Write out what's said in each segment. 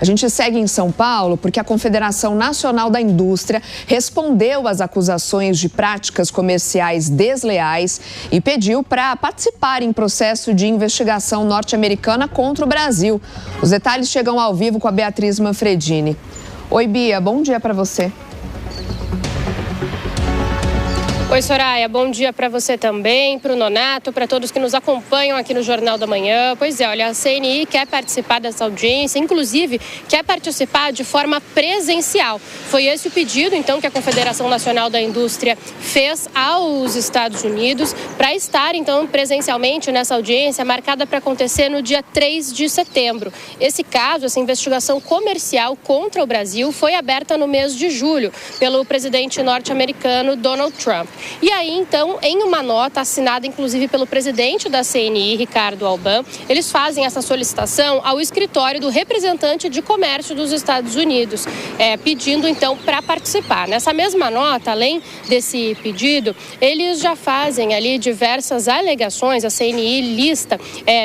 A gente segue em São Paulo porque a Confederação Nacional da Indústria respondeu às acusações de práticas comerciais desleais e pediu para participar em processo de investigação norte-americana contra o Brasil. Os detalhes chegam ao vivo com a Beatriz Manfredini. Oi, Bia, bom dia para você. Oi, Soraya, bom dia para você também, para o Nonato, para todos que nos acompanham aqui no Jornal da Manhã. Pois é, olha, a CNI quer participar dessa audiência, inclusive quer participar de forma presencial. Foi esse o pedido, então, que a Confederação Nacional da Indústria fez aos Estados Unidos para estar, então, presencialmente nessa audiência marcada para acontecer no dia 3 de setembro. Esse caso, essa investigação comercial contra o Brasil foi aberta no mês de julho pelo presidente norte-americano Donald Trump. E aí, então, em uma nota assinada, inclusive, pelo presidente da CNI, Ricardo Alban, eles fazem essa solicitação ao escritório do representante de comércio dos Estados Unidos, pedindo, então, para participar. Nessa mesma nota, além desse pedido, eles já fazem ali diversas alegações, a CNI lista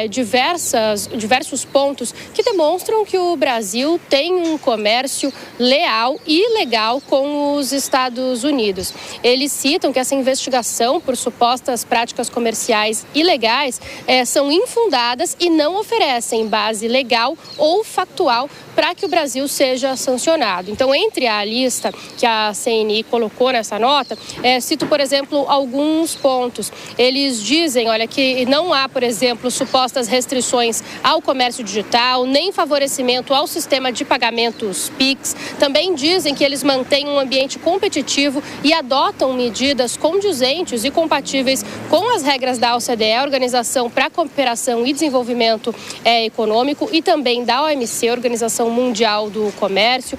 diversos pontos que demonstram que o Brasil tem um comércio leal e legal com os Estados Unidos. Eles citam que essa investigação por supostas práticas comerciais ilegais são infundadas e não oferecem base legal ou factual para que o Brasil seja sancionado. Então, entre a lista que a CNI colocou nessa nota, cito, por exemplo, alguns pontos. Eles dizem, olha, que não há, por exemplo, supostas restrições ao comércio digital, nem favorecimento ao sistema de pagamentos PIX. Também dizem que eles mantêm um ambiente competitivo e adotam medidas condizentes e compatíveis com as regras da OCDE, a Organização para a Cooperação e Desenvolvimento Econômico, e também da OMC, Organização Mundial do Comércio.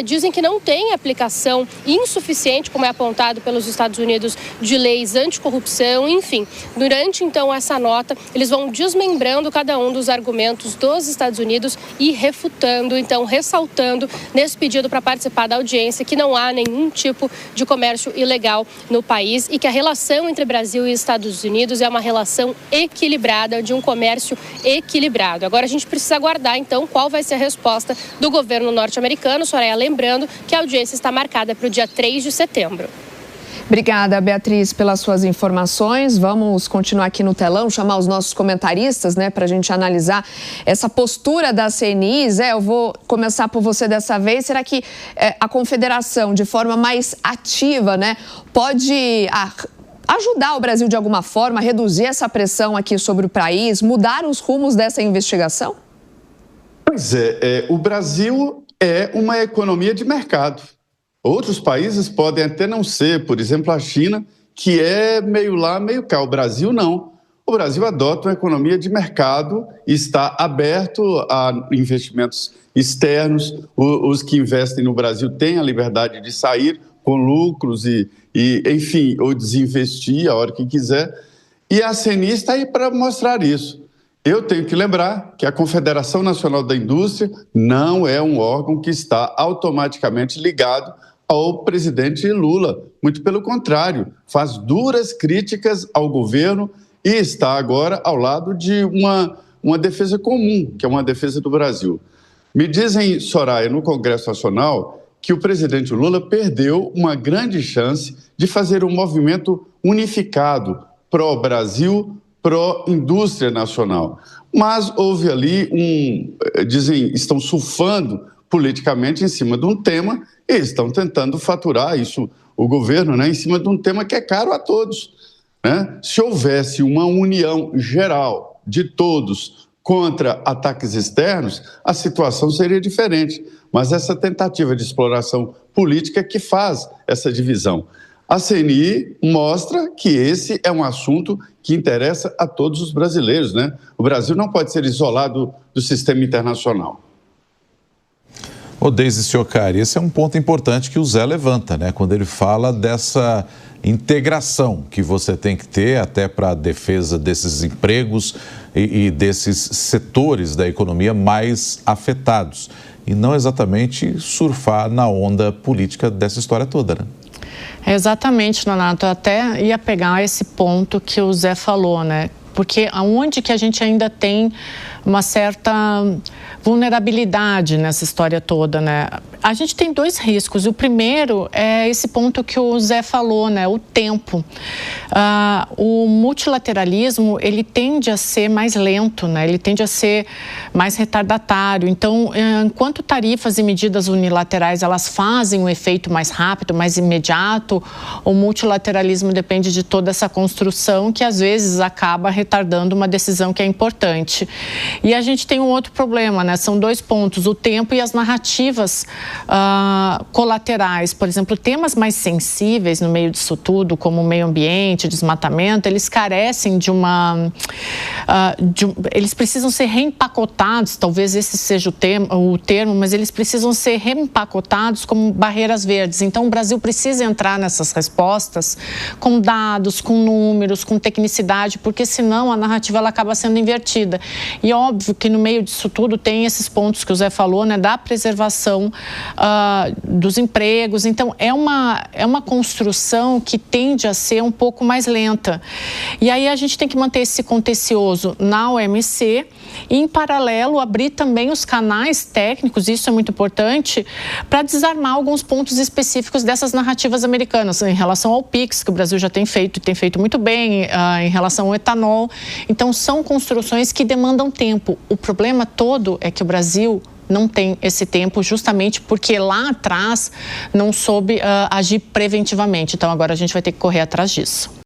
Dizem que não tem aplicação insuficiente, como é apontado pelos Estados Unidos, de leis anticorrupção, enfim. Durante, então, essa nota, eles vão desmembrando cada um dos argumentos dos Estados Unidos e refutando, então, ressaltando nesse pedido para participar da audiência que não há nenhum tipo de comércio ilegal no país e que a relação entre Brasil e Estados Unidos é uma relação equilibrada, de um comércio equilibrado. Agora a gente precisa aguardar, então, qual vai ser a resposta do governo norte-americano. Soraya, lembrando que a audiência está marcada para o dia 3 de setembro. Obrigada, Beatriz, pelas suas informações. Vamos continuar aqui no telão, chamar os nossos comentaristas, para a gente analisar essa postura da CNI. Zé, eu vou começar por você dessa vez. Será que a Confederação, de forma mais ativa, pode ajudar o Brasil de alguma forma a reduzir essa pressão aqui sobre o país, mudar os rumos dessa investigação? Pois o Brasil é uma economia de mercado. Outros países podem até não ser, por exemplo, a China, que é meio lá, meio cá. O Brasil não. O Brasil adota uma economia de mercado e está aberto a investimentos externos. Os que investem no Brasil têm a liberdade de sair com lucros e enfim, ou desinvestir a hora que quiser. E a CNI está aí para mostrar isso. Eu tenho que lembrar que a Confederação Nacional da Indústria não é um órgão que está automaticamente ligado ao presidente Lula. Muito pelo contrário, faz duras críticas ao governo e está agora ao lado de uma defesa comum, que é uma defesa do Brasil. Me dizem, Soraya, no Congresso Nacional, que o presidente Lula perdeu uma grande chance de fazer um movimento unificado pró-Brasil, pró-indústria nacional. Mas houve ali dizem, estão surfando politicamente em cima de um tema e estão tentando faturar isso, o governo, em cima de um tema que é caro a todos. Se houvesse uma união geral de todos contra ataques externos, a situação seria diferente. Mas essa tentativa de exploração política que faz essa divisão. A CNI mostra que esse é um assunto que interessa a todos os brasileiros, O Brasil não pode ser isolado do sistema internacional. Deise Ciocari, esse é um ponto importante que o Zé levanta, quando ele fala dessa integração que você tem que ter até para a defesa desses empregos e desses setores da economia mais afetados, e não exatamente surfar na onda política dessa história toda, Exatamente, Nonato. Eu até ia pegar esse ponto que o Zé falou, Porque aonde que a gente ainda tem uma certa vulnerabilidade nessa história toda, né? A gente tem dois riscos. O primeiro é esse ponto que o Zé falou, né? O tempo. O multilateralismo, ele tende a ser mais lento, né? Ele tende a ser mais retardatário. Então, enquanto tarifas e medidas unilaterais, elas fazem um efeito mais rápido, mais imediato, o multilateralismo depende de toda essa construção que, às vezes, acaba retardando uma decisão que é importante. E a gente tem um outro problema, né? São dois pontos, o tempo e as narrativas colaterais. Por exemplo, temas mais sensíveis no meio disso tudo, como o meio ambiente, desmatamento, eles carecem de uma... eles precisam ser reempacotados, talvez esse seja o termo, mas eles precisam ser reempacotados como barreiras verdes. Então, o Brasil precisa entrar nessas respostas com dados, com números, com tecnicidade, porque senão a narrativa ela acaba sendo invertida. E óbvio que no meio disso tudo tem esses pontos que o Zé falou, né, da preservação dos empregos. Então, é uma construção que tende a ser um pouco mais lenta. E aí a gente tem que manter esse contencioso na OMC e, em paralelo, abrir também os canais técnicos, isso é muito importante, para desarmar alguns pontos específicos dessas narrativas americanas, em relação ao PIX, que o Brasil já tem feito muito bem, em relação ao etanol. Então, são construções que demandam tempo. O problema todo é que o Brasil não tem esse tempo justamente porque lá atrás não soube agir preventivamente. Então, agora a gente vai ter que correr atrás disso.